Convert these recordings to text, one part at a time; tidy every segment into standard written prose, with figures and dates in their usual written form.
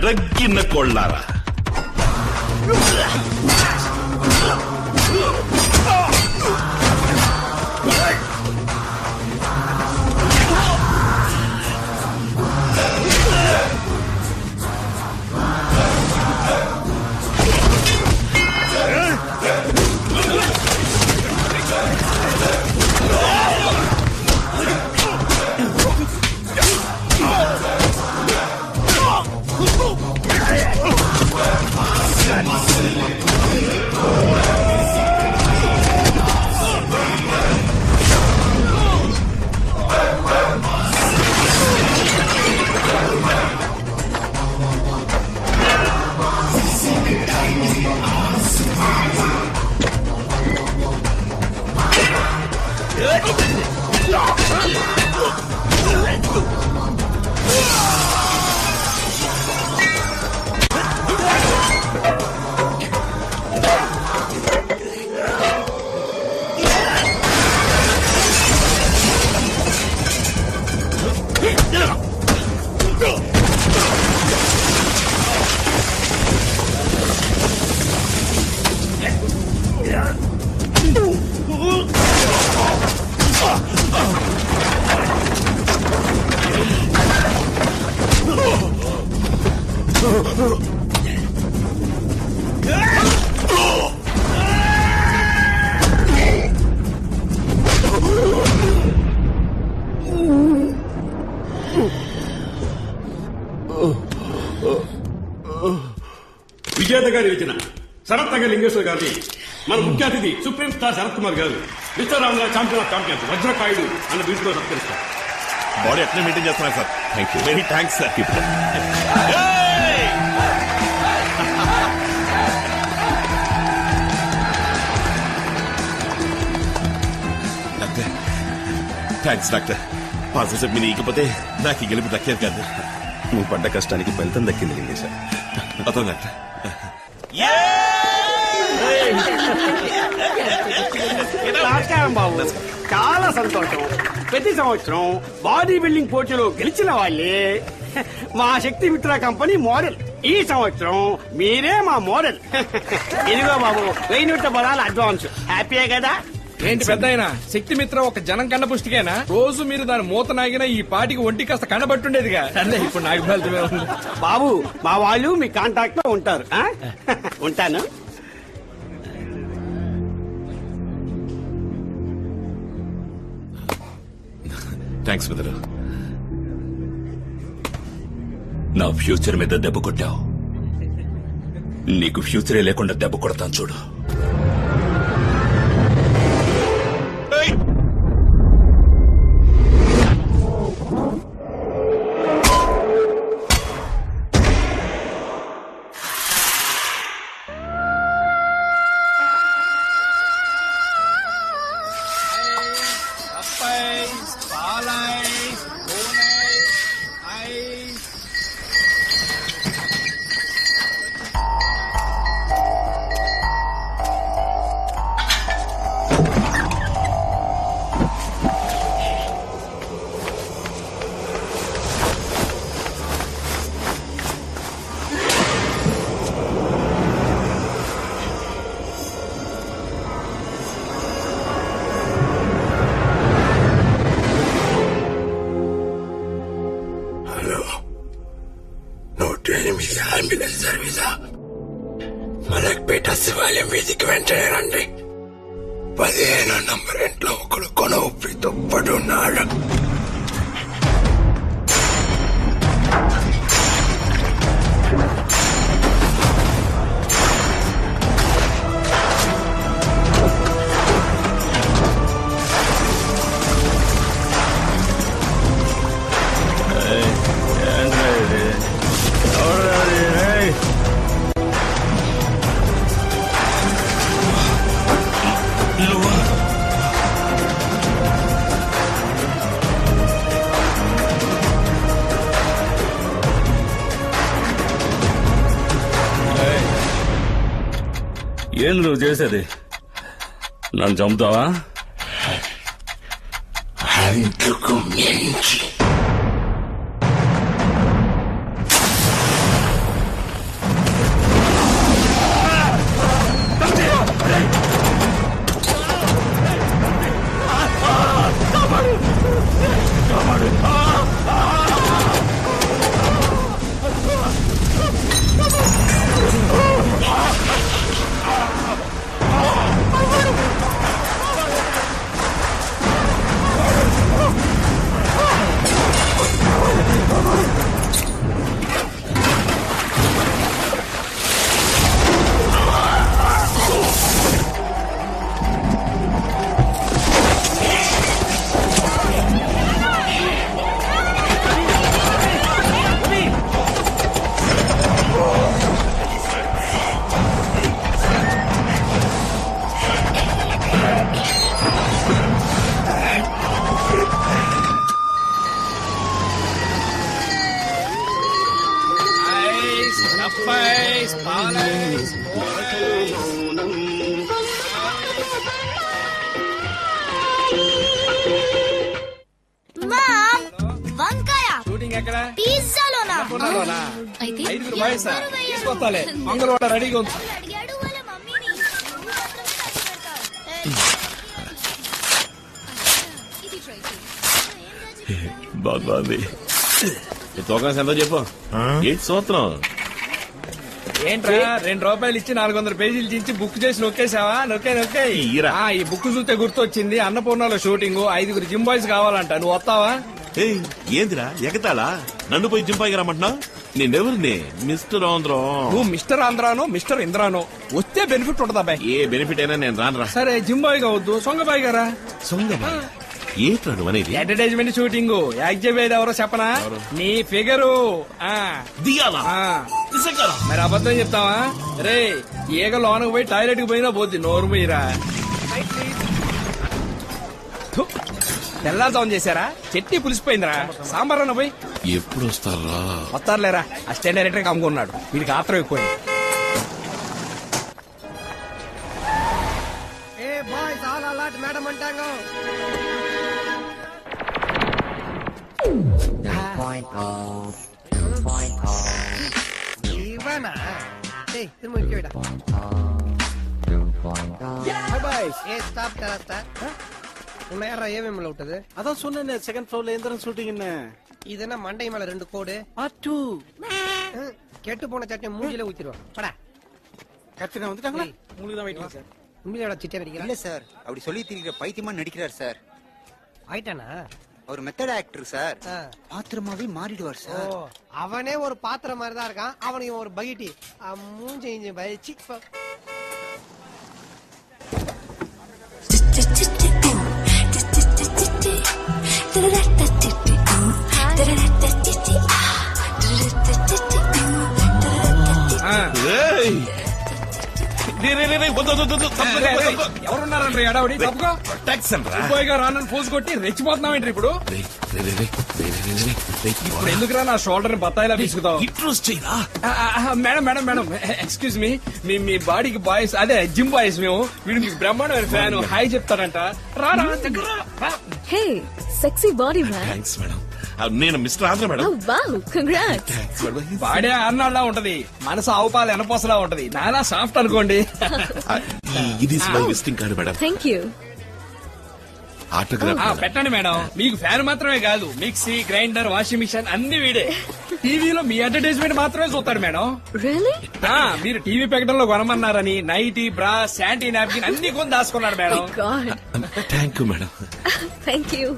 రగ్గిన కొళ్ళారా విజేత గారి రచన శరత్ లింగేశ్వర్ గారిని మన ముఖ్య అతిథి సుప్రీం స్టార్ శరత్ కుమార్ గారు మిస్టర్ రామ్ గారు ఛాంపియన్ ఆఫ్ ఛాంపియన్స్ వజ్రకాయుడు అన్న వీటిలో సత్కరిస్తారు. బాడీ ఎట్లా మెయింటైన్ చేస్తున్నారు sir? Thank you, very thanks sir. Doctor thanks doctor. Positive మీరు ఇకపోతే నాకు ఈ గెలుపు దక్కేది కాదు. నువ్వు పడ్డ కష్టానికి ఫలితం దక్కింది లింగేశ. అర్థం డాక్టర్. నమస్కారం బాబు, చాలా సంతోషం. ప్రతి సంవత్సరం బాడీ బిల్డింగ్ పోటీలో గెలిచిన వాళ్ళే మా శక్తి మిత్ర కంపెనీ మోడల్. ఈ సంవత్సరం మీరే మా మోడల్. ఇదిగో బాబు 1000 బలాల అడ్వాన్స్. హ్యాపీయే కదా? ఏంటి పెద్దాయన, శక్తి మిత్ర ఒక జనం కన్న పుష్టికేనా? రోజు మీరు దాని మూత నాగినా ఈ పాటికి ఒంటి కాస్త కనబట్టుండేదిగా. అంటే ఇప్పుడు నాకు ఫలితమే ఉంది. బాబు మా వాళ్ళు మీ కాంటాక్ట్ లో ఉంటారు. ఉంటాను. Thanks brother. నా ఫ్యూచర్ మీద దెబ్బ కొట్టావు, నీకు ఫ్యూచరే లేకుండా దెబ్బ కొడతాను చూడు. అంబులెన్స్ సర్వీసా? మలక్పేట శివాలయం వీధికి వెంటనే రండి. 15 నంబర్ ఇంట్లో ఒకడు కొన ఊపిరితో పడున్నాడు. ఏంది నువ్వు చేసేది? నన్ను చంపుతావా? అందుకు మించి వంకాయ షూటింగ్ ఎక్కడ? పిజ్జాలోనా అన్నపూర్ణలోనా? అయితే ఐదుగురు బాయ్సా? తీసుకొస్తాలే, మంగళవాడ రెడీగా ఉంది. అడిగాడు వాళ్ళ మమ్మీని ఇది ట్రై చేయి. బాగుంది. తోకాసి ఎంతో చెప్పు. ఏంటి సూత్రం? ఏంట్రా 2 రూపాయలు ఇచ్చి 400 పేజీలు చించి బుక్ చేసి నొక్కేసావా? నొక్కే ఈరా. ఈ బుక్ చూస్తే గుర్తొచ్చింది, అన్నపూర్ణలో షూటింగ్, 5 జిమ్ బాయ్స్ కావాలంట. నువ్వు వస్తావా? ఏయ్, ఏందిరా ఎగతాళా? నన్ను పోయి జింపాయికి రమ్మంటున్నావు? నేనెవరిని? మిస్టర్ ఆంధ్రం. నువ్వు మిస్టర్ ఆంధ్రానో మిస్టర్ ఇంద్రానో వస్తే బెనిఫిట్ ఉంటదా బాయ్? ఏ బెనిఫిట్ అయినా నేను రానురా. సరే జిమ్ బాయ్ కావద్దు, సొంగ బాయ్ గారా. సొంగమా? ఏంట్రా నువ్వు అనేది? అడ్వర్టైజ్మెంట్ షూటింగ్ యాక్ట్ చెప్పేది ఎవరో చెప్పనా? నీ ఫిగరు. దిగాలా? నిజంగా? మరి అబద్ధం చెప్తావా? రే, ఈగ లోనకు పోయి టాయిలెట్ కి పోయినా పోద్ది, నోరు పోయిరా. తెల్లారుజామున చేశారా? చట్నీ పులిసిపోయిందిరా. సాంబార్ అన్న పోయి. ఎప్పుడు వస్తారా? వస్తారులేరా, అసిస్టెంట్ డైరెక్టర్ గా అమ్ముకున్నాడు, వీడికి ఆత్రం ఎక్కువైంది. ఇవ్వనా? ఏయ్, తిరుమల ఇంటికి వెడా. ఏ స్టాప్ కరాస్తా? ఉన్నాయారా ఏమేమి ఉంటది? அதான் சொன்னேன் செகண்ட் ஃப்ளோர்ல எந்திரன் ஷூட்டிங் என்ன இதென்ன மண்டை மேல 2 கோடு ஆட்டு கெட்டு போன சட்டை மூஞ்சில ஊத்திடுவோம். படா கட்சினா வந்துட்டாங்களா? உங்களுக்கு தான் வெயிட்டிங் சார். உண்மையோட சிட்டை நடிக்கிறா இல்ல சார், அப்படி சொல்லி திரிக்கிற பைத்தியமா நடிக்கிறார் சார். ஆயிட்டானா? அவர் மெத்தட் ஆக்டர் சார். ஆ. பாத்திரமாவே மாறிடுவார் ஓ, சார். அவனே ஒரு பாத்திரம் மாதிரி தான் இருக்கான். அவனுக்கு இவன் ஒரு பகிட்டி மூஞ்சி இஞ்சி பயிற்சி. ఏయ్! రే, రే, రే, రే, వద్దు, వద్దు, వద్దు, తప్పు, తప్పు, తప్పు. ఎవరున్నారండి ఎడవడి? తప్పుకో. టాక్స్ అంటారా? బాయ్ గారు రానని పోజు కొట్టి రెచ్చిపోతున్నావేంటి ఇప్పుడు? రే, రే, రే, రే, రే, రే, రే, రే, రే, ఇప్పుడు ఎందుకురా నా షోల్డర్ బత్తాయిలా తీసుకుతావు? ఇంట్రోస్ చేయరా? Madam madam madam excuse me, మీ బాడీకి బాయ్స్, అదే జిమ్ బాయ్స్ మేము. వీడు మీకు బ్రహ్మాండమైన ఫ్యాన్, హాయ్ చెప్తారంట. రా రా, దగ్గర రా. Hey sexy body man. Thanks madam. నేను mister Andhra madam. Wow congrats. Thanks madam. Body అన్నాళ్ళ ఉంటది, మనసు ఆవుపాలు ఎనపోసలా ఉంటది. నానా సాఫ్ట్ అనుకోండి. ఇది my visiting card madam. Thank you. Autograph. పెట్టండి మేడం. మీకు ఫ్యాన్ మాత్రమే కాదు, మిక్సీ, గ్రైండర్, వాషింగ్ మిషన్ అన్ని వీడే. టీవీలో మీ అడ్వర్టైజ్మెంట్ మాత్రమే చూస్తాడు మేడం. రియల్లీ? మీరు టీవీ ప్రకటనలో కొనమన్నారని నైటీ, బ్రా, శాంటీ నాప్కిన్ అన్ని కొని దాచుకున్నాడు మేడం. God. Thank you madam. Thank you.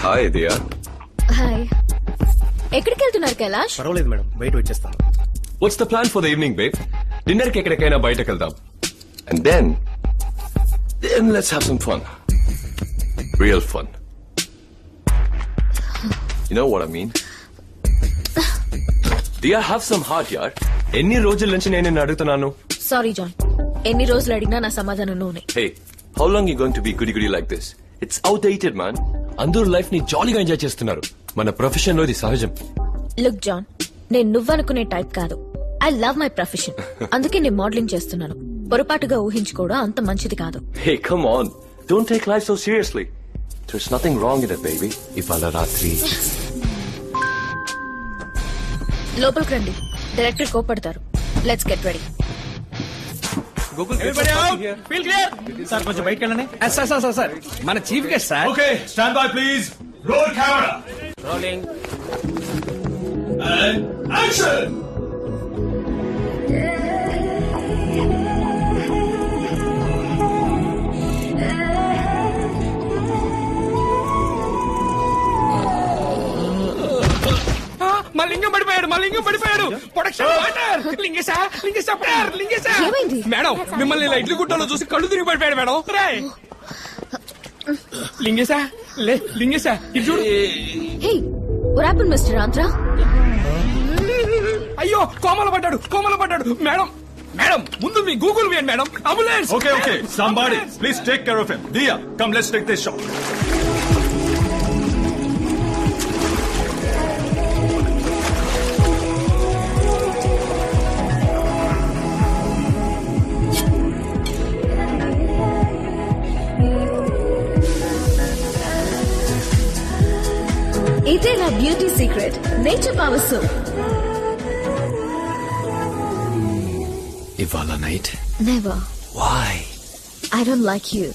Hi Diya. Hi. ఎక్కడికి వెళ్తున్నారు కైలాష్? పర్వాలేదు మేడం, బయట వచ్చేస్తాను. What's the plan for the evening babe? Dinner కి ఎక్కడికైనా బయటకు వెళ్దాం. And then let's have some fun. Real fun. You know what I mean? Diya, have some heart యార్. ఎన్ని రోజుల నుంచి నేను నిన్ను అడుగుతున్నాను. సారీ జాన్, ఎన్ని రోజులు అడిగినా నా సమాధానం నూనె. Hey, how long you going to be goody like this? It's outdated, man. అందరూ లైఫ్ ని జాలీగా ఎంజాయ్ చేస్తున్నారు. మన ప్రొఫెషన్ లో ఇది సహజం. లుక్ జాన్, నేను నువ్వనుకునే టైప్ కాదు. I love my profession. అందుకే నేను మోడలింగ్ చేస్తున్నాను. పొరపాటుగా ఊహించుకోవడం అంత మంచిది కాదు. Hey, come on. Don't take life so seriously. There's nothing wrong in it, baby. ఇవాళ రాత్రి లోపలికి రండి, డైరెక్టర్ కోపడతారు. Let's get ready. సార్ కొంచెం బయటకు వెళ్ళండి. సార్ మన chief guest sir. Okay, stand by please. Roll camera. Rolling. And action. మా లింగం పడిపోయాడు. Production water. లింగేశా. ఏమైంది? మేడం, మిమ్మల్ని ఇలా ఇడ్లీ గుట్టలో చూసి కళ్ళు తిరిగి పడిపోయాడు మేడం. రాయ్ లింగేశా, ఇది చూడు. హే, what happened, Mr. Andhra? అయ్యో, కోమలో పడ్డాడు. మేడం ముందు మీ గూగుల్ వేయండి madam. Ambulance. Okay, somebody please take care of him. Dia, come, let's take this shot. ఇదే నా beauty secret, nature power soap. ఇవాళ night. Never. Why? I don't like you.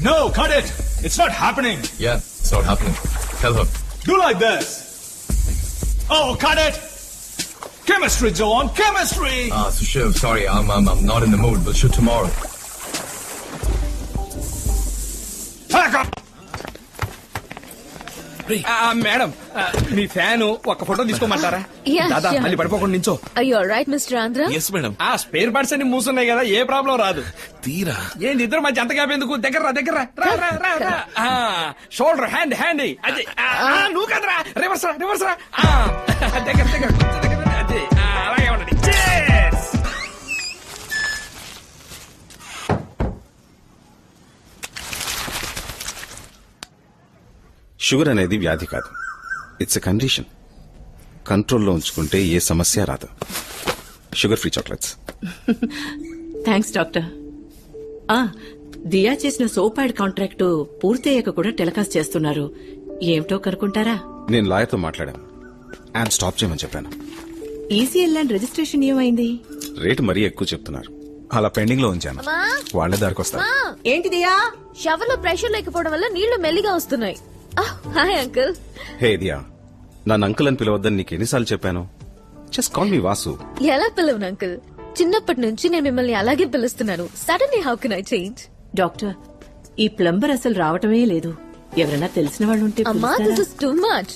No, cut it. It's not happening. Yeah, it's not happening. Tell her. Do like this. Oh, cut it. Chemistry, John. Chemistry. Sushiv, sorry, I'm not in the mood. We'll shoot tomorrow. Pack up. Madam, మీ fan ఒక photo తీసుకోమంటారా? Yeah, దాదా sure. మళ్ళీ పడిపోకుండా నించో. Are you alright, Mr. Andhra? Yes, madam. ఆ spare parts అన్ని మూసున్నాయి కదా, ఏ ప్రాబ్లం రాదు. తీరా. ఏంది ఇద్దరు మధ్య అంత గ్యాప్ ఎందుకు? దగ్గర రా. షోల్డర్ హ్యాండ్ అది. నువ్వు కదరా, రివర్స్ రా. దగ్గర అది. అలాగే ఉండండి. Cheers. షుగర్ అనేది వ్యాధి కాదు, ఇట్స్ ఎ కండిషన్. కంట్రోల్లో ఉంచుకుంటే ఏ సమస్య రాదు. Sugar free chocolates. Thanks doctor. Diya చేసిన సోప్ యాడ్ కాంట్రాక్టు పూర్తయ్యాక కూడా టెలికాస్ట్ చేస్తున్నారు. ఏమిటో కనుక్కుంటారా? నేను లాయర్తో మాట్లాడాను, యాడ్ స్టాప్ చేయమని చెప్పాను. ఈసీఎల్ ల్యాండ్ రిజిస్ట్రేషన్ ఏమైంది? రేటు మరీ ఎక్కువ చెప్తున్నారు, అలా పెండింగ్ లో ఉంచాను. వాళ్లే దారికి వస్తారు. ఏంటి దియా? షవర్ లో ప్రెషర్ లేకపోవడం వల్ల నీళ్లు మెల్లిగా వస్తున్నాయి. Hi uncle. హే దియా, నన్ను అంకుల్ అని పిలవద్దని నీకు ఎన్నిసార్లు చెప్పాను? Just call me Vasu. ఎలా పిలవను అంకుల్? చిన్నప్పటి నుంచి నేను మిమ్మల్ని అలాగే పిలుస్తున్నాను. Suddenly how can I change? Doctor, ఈ ప్లంబర్ అసలు రావటమే లేదు. ఎవరైనా తెలిసిన వాళ్ళు ఉంటే అమ్మా, పిలుస్తారా? This is too much.